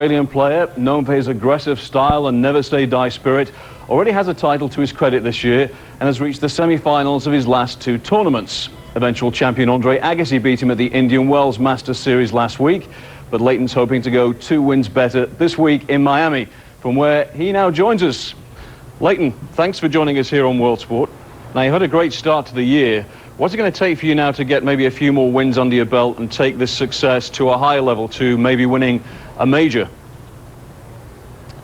Australian player, known for his aggressive style and never-say-die spirit, already has a title to his credit this year and has reached the semi-finals of his last two tournaments. Eventual champion Andre Agassi beat him at the Indian Wells Masters Series last week, but Lleyton's hoping to go 2 wins better this week in Miami, from where he now joins us. Lleyton, thanks for joining us here on World Sport. Now, you've had a great start to the year. What's it going to take for you now to get maybe a few more wins under your belt and take this success to a higher level, to maybe winning a major?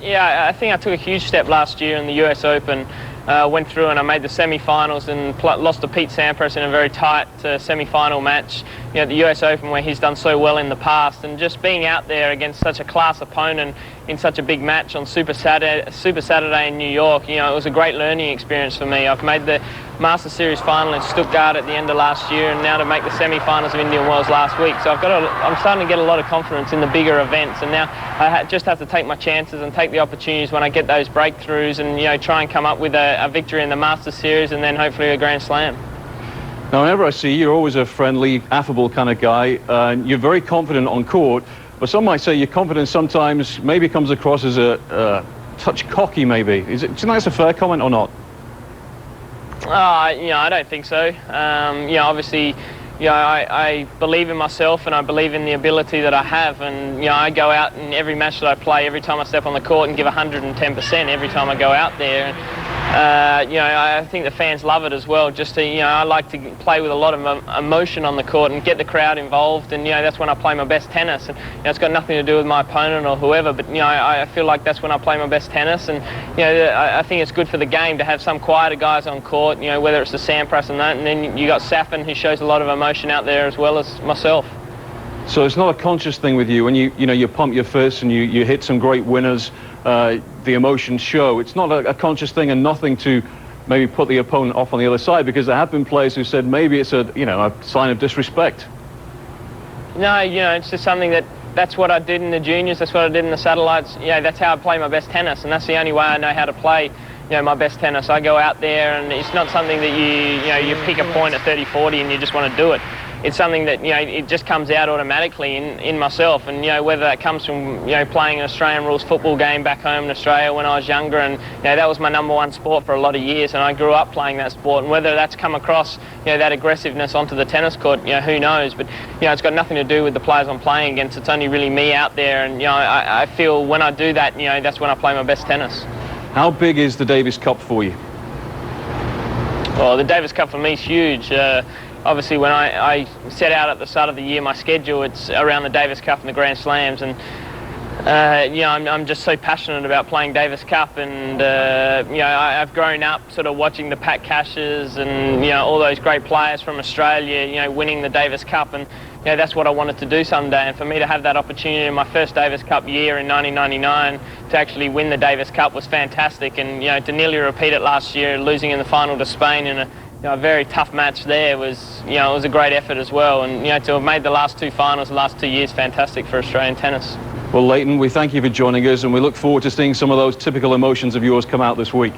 Yeah, I think I took a huge step last year in the US Open. Went through and I made the semi-finals and lost to Pete Sampras in a very tight semi-final match, you know, at the US Open, where he's done so well in the past. And just being out there against such a class opponent in such a big match on Super Saturday in New York, you know, it was a great learning experience for me. I've made the Masters Series final in Stuttgart at the end of last year, and now to make the semi-finals of Indian Wells last week. So I'm starting to get a lot of confidence in the bigger events, and now I just have to take my chances and take the opportunities when I get those breakthroughs, and, you know, try and come up with a victory in the Masters Series and then hopefully a Grand Slam. Now, whenever I see you, you're always a friendly, affable kind of guy. You're very confident on court, but some might say your confidence sometimes maybe comes across as a touch cocky, maybe. Do you think that's a fair comment or not? You know, I don't think so. You know, obviously, you know, I believe in myself and I believe in the ability that I have, and, you know, I go out in every match that I play, every time I step on the court, and give 110% every time I go out there. And, you know, I think the fans love it as well. Just to, you know, I like to play with a lot of emotion on the court and get the crowd involved, and, you know, that's when I play my best tennis. And, you know, it's got nothing to do with my opponent or whoever, but, you know, I feel like that's when I play my best tennis. And, you know, I think it's good for the game to have some quieter guys on court, you know, whether it's the Sampras and that, and then you got Safin, who shows a lot of emotion out there as well as myself. So it's not a conscious thing with you when you pump your fist and you hit some great winners, the emotions show. It's not a conscious thing, and nothing to maybe put the opponent off on the other side, because there have been players who said maybe it's a sign of disrespect. No, you know, it's just something that's what I did in the juniors, that's what I did in the satellites. You know, that's how I play my best tennis, and that's the only way I know how to play, you know, my best tennis. I go out there, and it's not something that you pick a point at 30-40 and you just want to do it. It's something that, you know, it just comes out automatically in myself. And, you know, whether that comes from, you know, playing an Australian rules football game back home in Australia when I was younger, and, you know, that was my #1 sport for a lot of years, and I grew up playing that sport. And whether that's come across, you know, that aggressiveness onto the tennis court, you know, who knows? But, you know, it's got nothing to do with the players I'm playing against. It's only really me out there, and, you know, I feel when I do that, you know, that's when I play my best tennis. How big is the Davis Cup for you? Well, the Davis Cup for me is huge. Obviously, when I set out at the start of the year, my schedule, it's around the Davis Cup and the Grand Slams, and you know, I'm just so passionate about playing Davis Cup, and you know, I've grown up sort of watching the Pat Cashes and, you know, all those great players from Australia, you know, winning the Davis Cup, and, you know, that's what I wanted to do someday. And for me to have that opportunity in my first Davis Cup year in 1999 to actually win the Davis Cup was fantastic, and, you know, to nearly repeat it last year, losing in the final to Spain in a very tough match there was, you know, it was a great effort as well. And, you know, to have made the last 2 finals the last 2 years, fantastic for Australian tennis. Well, Lleyton, we thank you for joining us, and we look forward to seeing some of those typical emotions of yours come out this week.